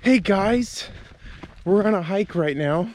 Hey guys, we're on a hike right now.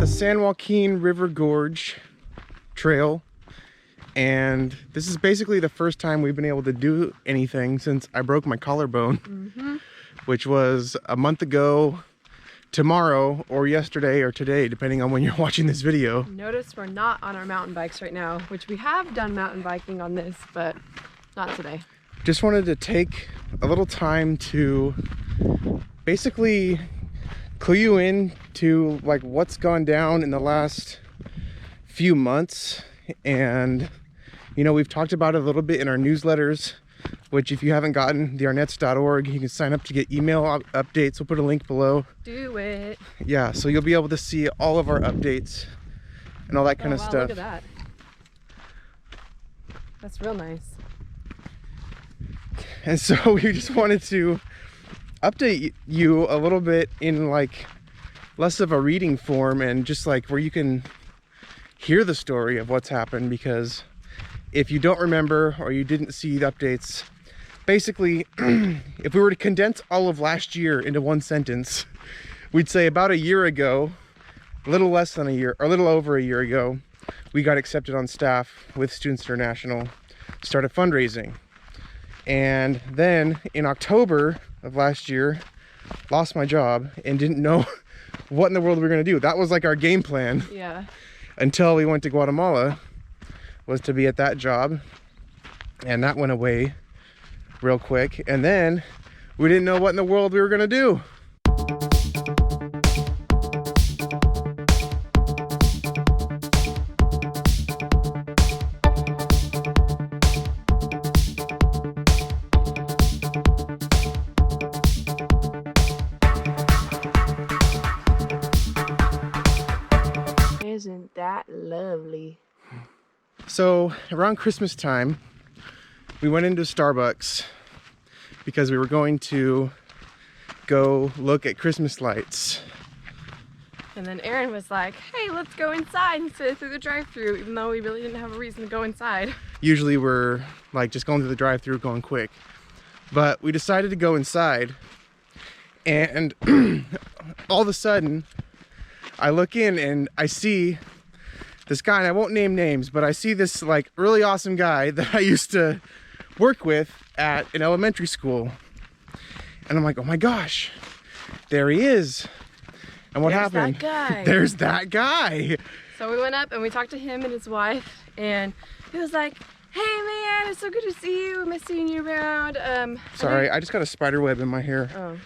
San Joaquin River Gorge trail, and this is basically the first time we've been able to do anything since I broke my collarbone, which was a month ago tomorrow, or yesterday, or today, depending on when you're watching this video. Notice we're not on our mountain bikes right now, which we have done mountain biking on this, but not today. Just wanted to take a little time to basically clue you in to like what's gone down in the last few months. And you know, we've talked about it a little bit in our newsletters, which if you haven't gotten, thearnetts.org, you can sign up to get email updates. We'll put a link below. Do it. Yeah, so you'll be able to see all of our updates and all that kind of stuff. Look at that. That's real nice. And so we just wanted to update you a little bit in like less of a reading form and just like where you can hear the story of what's happened, because if you don't remember or you didn't see the updates, basically if we were to condense all of last year into one sentence, we'd say about a year ago, a little less than a year, or a little over a year ago, we got accepted on staff with Students International, started fundraising. And then in October of last year, lost my job and didn't know what in the world we were going to do. That was like our game plan. Yeah. Until we went to Guatemala, was to be at that job. And that went away real quick. And then we didn't know what in the world we were going to do. Isn't that lovely? So around Christmas time, we went into Starbucks because we were going to go look at Christmas lights. And then Aaron was like, hey, let's go inside instead of through the drive-thru, even though we really didn't have a reason to go inside. Usually we're like just going through the drive-thru, going quick. But we decided to go inside, and all of a sudden, I look in and I see this guy, and I won't name names, but I see this like really awesome guy that I used to work with at an elementary school. And I'm like, oh my gosh, there he is. And what happened? There's that guy. There's that guy. So we went up and we talked to him and his wife, and he was like, hey man, it's so good to see you. I miss seeing you around. Sorry, I just got a spider web in my hair. Oh.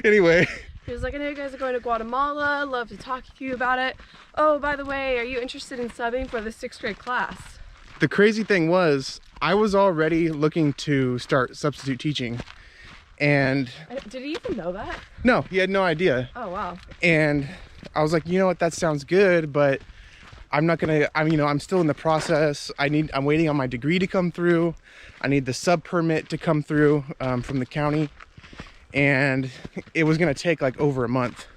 Anyway. He was like, I know you guys are going to Guatemala. Love to talk to you about it. Oh, by the way, are you interested in subbing for the 6th grade class? The crazy thing was, I was already looking to start substitute teaching. And did he even know that? No, he had no idea. Oh, wow. And I was like, you know what, that sounds good, but I'm not gonna, I'm still in the process. I'm waiting on my degree to come through. I need the sub permit to come through from the county. And it was gonna take like over a month.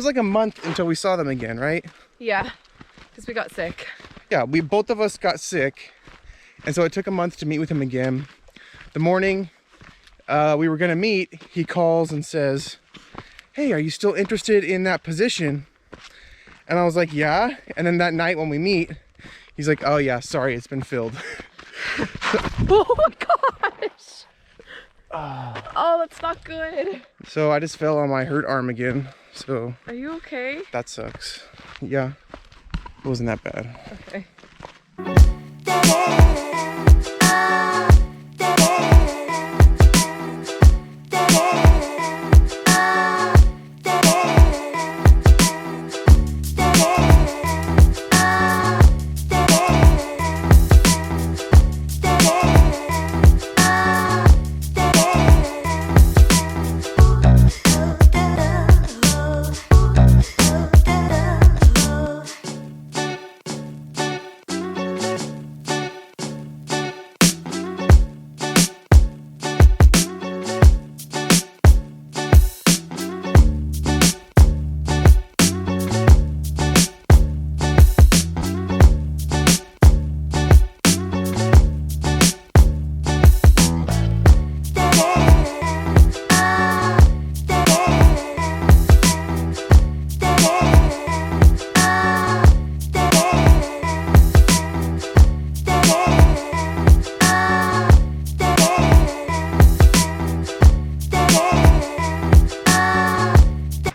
like a month until we saw them again, right? Yeah, because we got sick. Yeah, both of us got sick, and so it took a month to meet with him again. The morning we were gonna meet, he calls and says, "Hey, are you still interested in that position?" And I was like, "Yeah." And then that night when we meet, he's like, "Oh yeah, sorry, it's been filled." Oh my gosh! Oh, that's not good. So I just fell on my hurt arm again. So Are you okay? that sucks. Yeah, it wasn't that bad. Okay.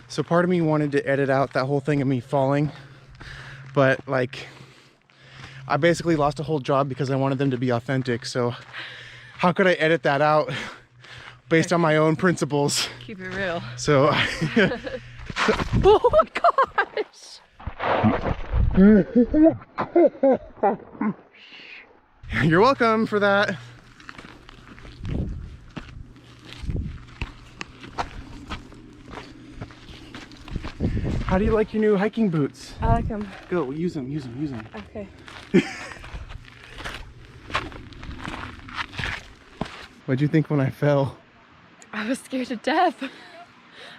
So part of me wanted to edit out that whole thing of me falling, but like I basically lost a whole job because I wanted them to be authentic. So how could I edit that out based on my own principles? Keep it real. So Oh my gosh! you're welcome for that. How do you like your new hiking boots? I like them. Go, use them, use them, use them. Okay. What'd you think when I fell? I was scared to death.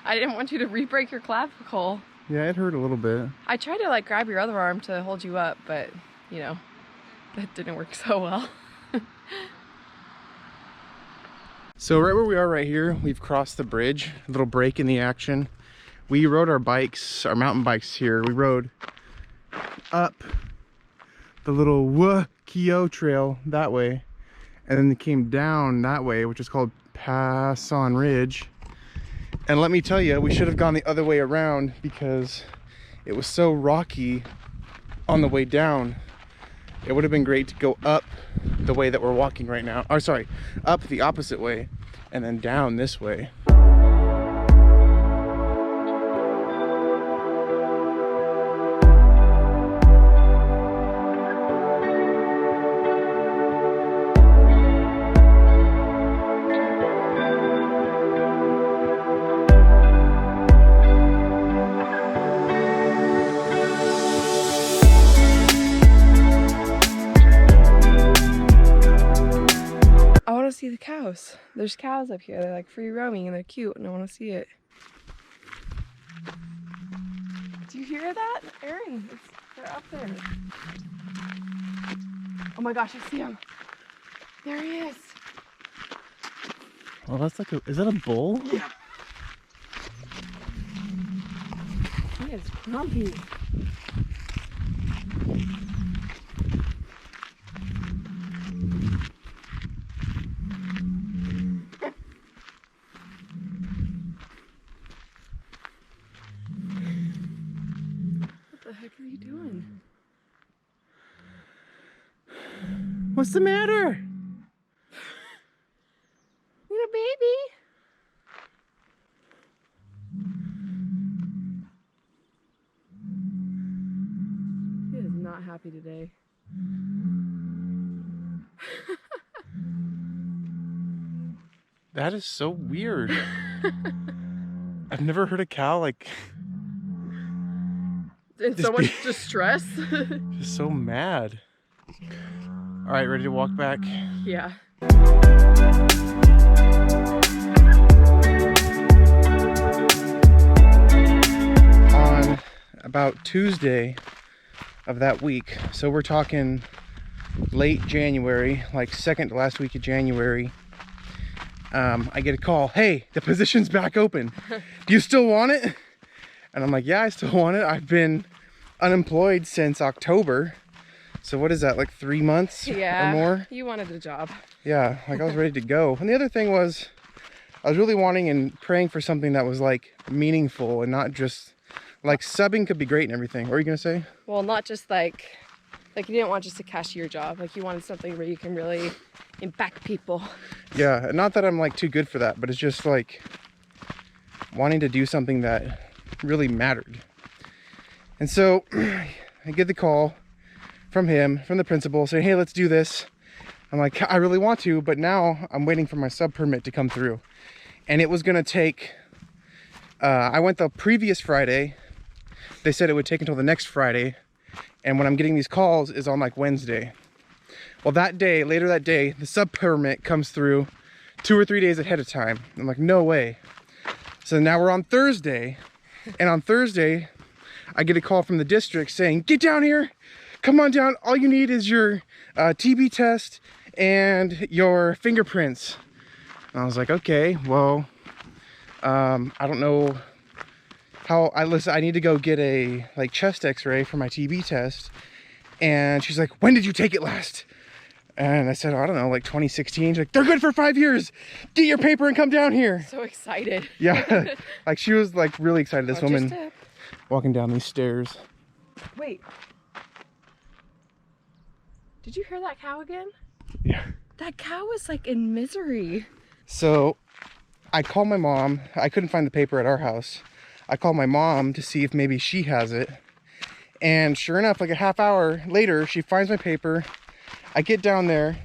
I didn't want you to re-break your clavicle. Yeah, it hurt a little bit. I tried to like grab your other arm to hold you up, but you know, that didn't work so well. So right where we are right here, we've crossed the bridge, a little break in the action. We rode our bikes, our mountain bikes here. We rode up the little Joaquin trail that way, and then they came down that way, which is called Pass on Ridge. And let me tell you, we should have gone the other way around because it was so rocky on the way down. It would have been great to go up the way that we're walking right now. Or sorry, up the opposite way and then down this way. See the cows. There's cows up here. They're like free roaming and they're cute and I want to see it. Do you hear that, Aaron? They're up there. Oh my gosh, I see him. There he is. Oh, that's like a, is that a bull? Yeah. He is grumpy. What the heck are you doing? What's the matter? Little baby. He is not happy today. That is so weird. I've never heard a cow like In so much distress. just so mad. All right, ready to walk back? Yeah. about Tuesday of that week. So we're talking late January, like second to last week of January. I get a call, hey, the position's back open. Do you still want it? And I'm like, yeah, I still want it. I've been unemployed since October. So what is that, like 3 months or more? You wanted a job. Yeah, like I was ready to go. And the other thing was, I was really wanting and praying for something that was like meaningful and not just like subbing could be great and everything. What are you gonna say? Well, not just like you didn't want just a cashier job. Like you wanted something where you can really impact people. Yeah, not that I'm like too good for that, but it's just like wanting to do something that really mattered. And so I get the call from him, from the principal, saying, hey, let's do this. I'm like, I really want to, but now I'm waiting for my sub permit to come through. And it was gonna take, I went the previous Friday. They said it would take until the next Friday. And when I'm getting these calls is on like Wednesday. Well, that day, later that day, the sub permit comes through 2 or 3 days ahead of time. I'm like, no way. So now we're on Thursday. And on Thursday, I get a call from the district saying, get down here, come on down. All you need is your TB test and your fingerprints. And I was like, okay, well, I don't know how I need to go get a like chest x-ray for my TB test. And she's like, when did you take it last? And I said, oh, I don't know, like 2016. She's like, they're good for 5 years. Get your paper and come down here. So excited. Yeah, like she was like really excited. This woman walking down these stairs. Wait. Did you hear that cow again? Yeah. That cow was like in misery. So I called my mom. I couldn't find the paper at our house. I called my mom to see if maybe she has it. And sure enough, like a half hour later, she finds my paper. I get down there,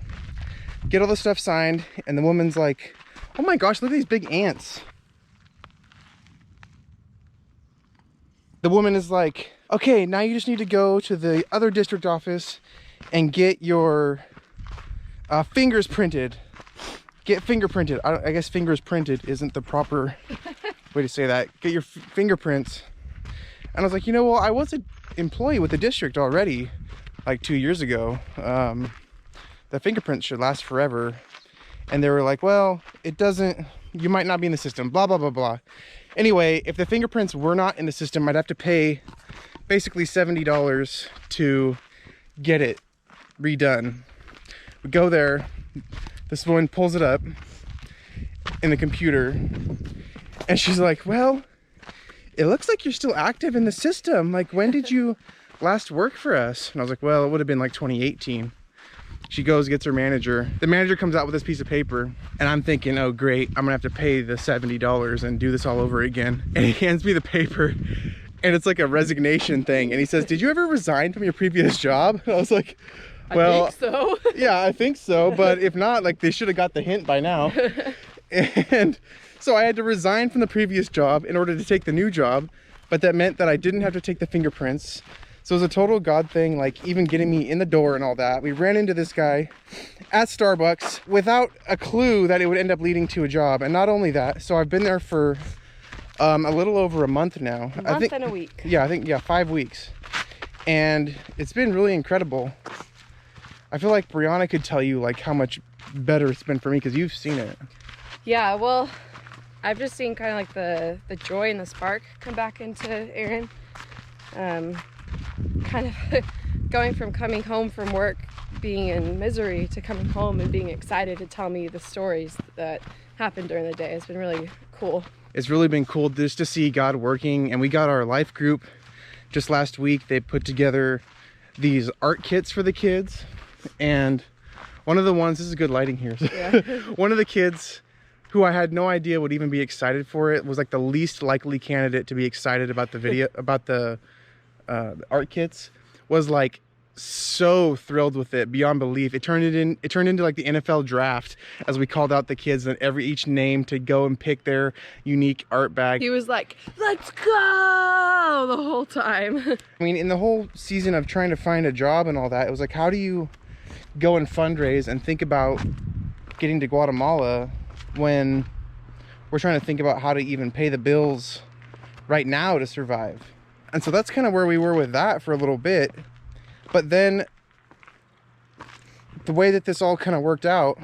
get all the stuff signed, and the woman's like, oh my gosh, look at these big ants. The woman is like, okay, now you just need to go to the other district office and get your fingers printed. Get fingerprinted. I guess fingers printed isn't the proper way to say that. Get your fingerprints. And I was like, you know, well, I was an employee with the district already, like 2 years ago. The fingerprints should last forever. And they were like, well, it doesn't, you might not be in the system, blah, blah, blah, blah. Anyway, if the fingerprints were not in the system, I'd have to pay basically $70 to get it redone. We go there, this woman pulls it up in the computer, and she's like, well, it looks like you're still active in the system. Like, when did you last work for us? And I was like, well, it would have been like 2018. She goes, gets her manager. The manager comes out with this piece of paper, and I'm thinking, oh great, I'm gonna have to pay the $70 and do this all over again. And he hands me the paper, and it's like a resignation thing. And he says, did you ever resign from your previous job? And I was like, well, I think so. Yeah, I think so. But if not, like they should have got the hint by now. And so I had to resign from the previous job in order to take the new job. But that meant that I didn't have to take the fingerprints. So it was a total God thing, like even getting me in the door and all that. We ran into this guy at Starbucks without a clue that it would end up leading to a job. And not only that, so I've been there for a little over a month now. A month and a week. Yeah, I think, 5 weeks. And it's been really incredible. I feel like Brianna could tell you like how much better it's been for me because you've seen it. Yeah, well, I've just seen kind of like the joy and the spark come back into Aaron. Kind of going from coming home from work being in misery to coming home and being excited to tell me the stories that happened during the day. It's been really cool. It's really been cool just to see God working. And we got our life group just last week. They put together these art kits for the kids. And one of the ones, this is good lighting here. Yeah. One of the kids who I had no idea would even be excited for it was like the least likely candidate to be excited about the video, about the art kits, was like so thrilled with it beyond belief. It turned into like the NFL draft as we called out the kids and each name to go and pick their unique art bag. He was like, let's go the whole time. I mean, in the whole season of trying to find a job and all that, it was like, how do you go and fundraise and think about getting to Guatemala when we're trying to think about how to even pay the bills right now to survive? And so that's kind of where we were with that for a little bit. But then the way that this all kind of worked out,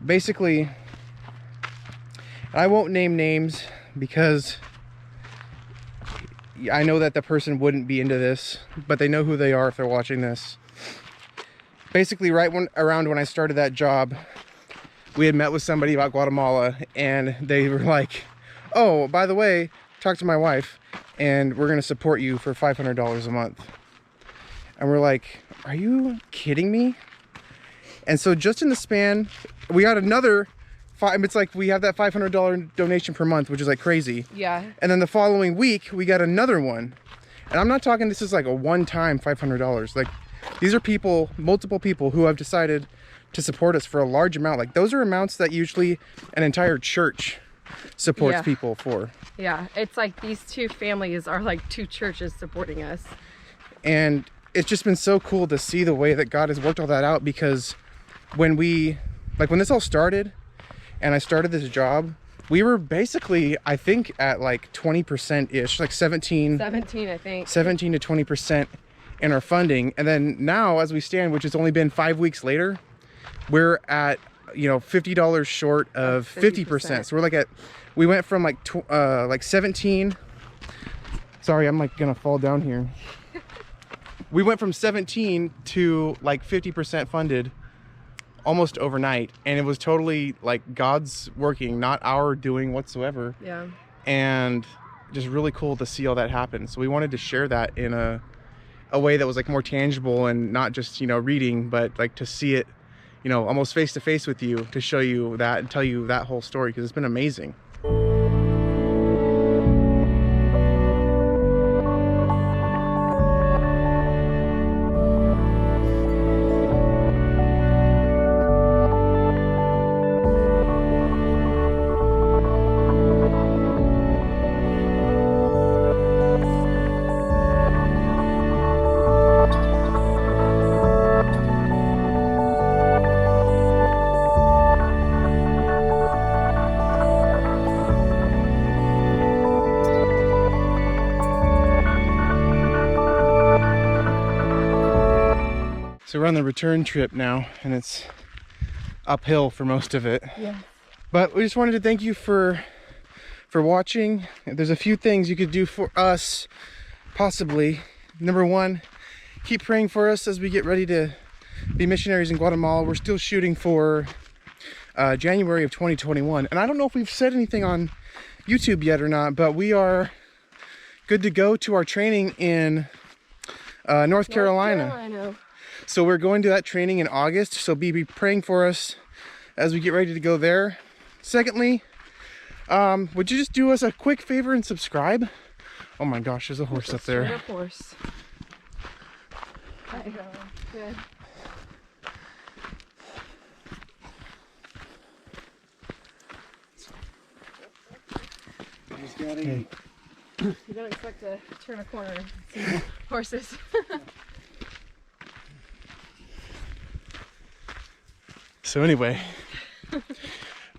basically, I won't name names because I know that the person wouldn't be into this, but they know who they are if they're watching this. Basically, around when I started that job, we had met with somebody about Guatemala, and they were like, oh, by the way, talk to my wife, and we're going to support you for $500 a month. And we're like, are you kidding me? And so just in the span, we got another it's like we have that $500 donation per month, which is like crazy. Yeah. And then the following week, we got another one. And I'm not talking this is like a one-time $500. Like, these are people, multiple people who have decided to support us for a large amount. Like, those are amounts that usually an entire church supports people for. Yeah, it's like these two families are like two churches supporting us. And it's just been so cool to see the way that God has worked all that out, because when this all started and I started this job, we were basically, I think, at like 20%-ish, like 17, I think. 17 to 20% in our funding. And then now, as we stand, which has only been 5 weeks later, we're at, $50 short of 50%. So we went from like 17. Sorry, I'm like gonna fall down here. We went from 17 to like 50% funded almost overnight, and it was totally like God's working, not our doing whatsoever. Yeah. And just really cool to see all that happen. So we wanted to share that in a way that was like more tangible, and not just reading, but like to see it almost face to face with you, to show you that and tell you that whole story, because it's been amazing. So we're on the return trip now, and it's uphill for most of it. Yeah. But we just wanted to thank you for watching. There's a few things you could do for us, possibly. Number one, keep praying for us as we get ready to be missionaries in Guatemala. We're still shooting for January of 2021. And I don't know if we've said anything on YouTube yet or not, but we are good to go to our training in North Carolina. So we're going to that training in August, so be praying for us as we get ready to go there. Secondly, would you just do us a quick favor and subscribe? Oh my gosh, there's a horse up there. Straight up horse. Hi. Good. Hey. You don't expect to turn a corner and see horses. So anyway,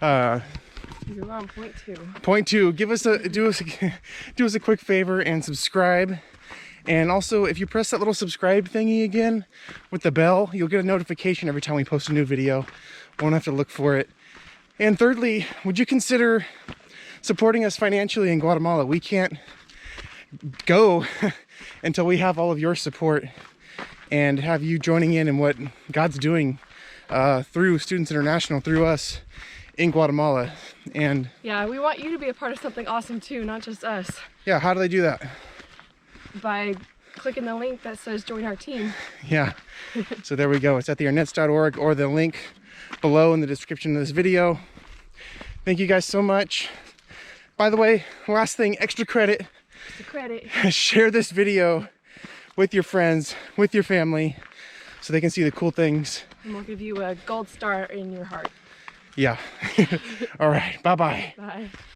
You're on point two. Point two, do us a quick favor and subscribe. And also, if you press that little subscribe thingy again with the bell, you'll get a notification every time we post a new video. Won't have to look for it. And thirdly, would you consider supporting us financially in Guatemala? We can't go until we have all of your support and have you joining in what God's doing through Students International, through us in Guatemala. And yeah, we want you to be a part of something awesome too, not just us. Yeah, how do they do that? By clicking the link that says join our team. Yeah, so there we go. It's at thearnets.org or the link below in the description of this video. Thank you guys so much. By the way, last thing, extra credit. Share this video with your friends, with your family, so they can see the cool things. And we'll give you a gold star in your heart. Yeah. All right. Bye-bye. Bye.